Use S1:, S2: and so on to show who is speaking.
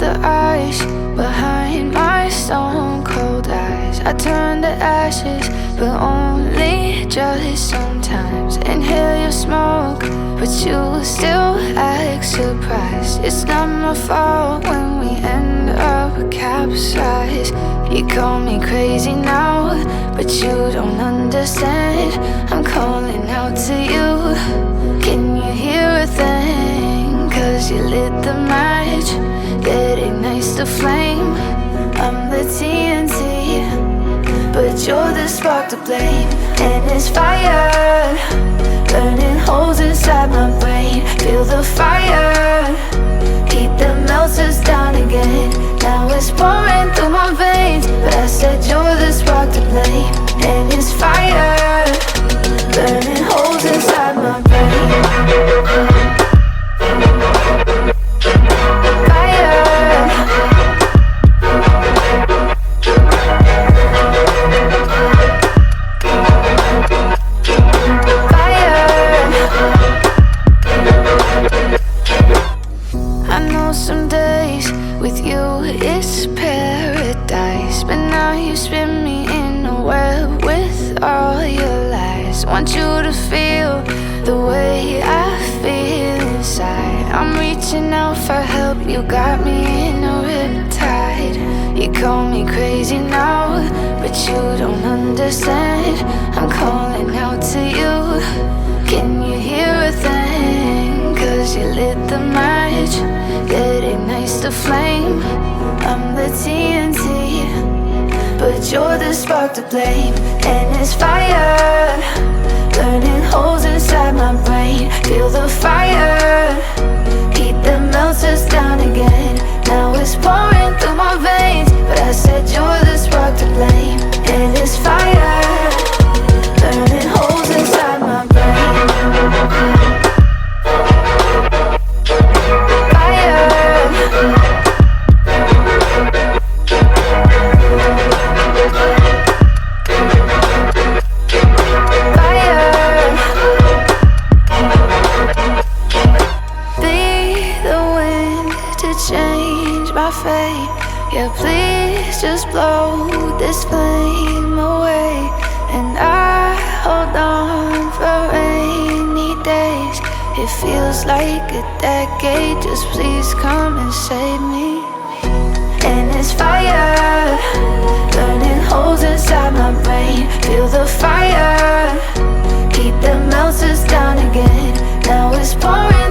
S1: the ice behind my stone cold eyes. I turn to ashes, but only just sometimes. Inhale your smoke, but you still act surprised. It's not my fault when we end up capsized. You call me crazy now, but you don't understand. I'm calling out to you. Can you hear a thing? 'Cause you lit the match that ignites the flame. I'm the TNT, but you're the spark to blame. And it's fire, burning holes inside my brain. Feel the fire, heat that melts us down again. Now it's pouring through my veins, but I said you're the spark to blame. And it's fire, burning holes inside my brain. Some days with you it's paradise, but now you spin me in a web with all your lies. Want you to feel the way I feel inside. I'm reaching out for help, you got me in a riptide. You call me crazy now, but you don't understand. I'm calling out to you. Can you hear a thing? 'Cause you lit the match that ignites the flame. I'm the TNT, but you're the spark to blame. And it's fire, burning holes inside my brain. Feel the fire, heat that melts us down again. Now it's pouring through my veins, but I said you're the spark to blame. And it's fire, burning holes inside my brain. Change my fate, yeah, please just blow this flame away. And I hold on for rainy days. It feels like a decade, just please come and save me. And it's fire, burning holes inside my brain. Feel the fire, heat that melts us down again. Now it's pouring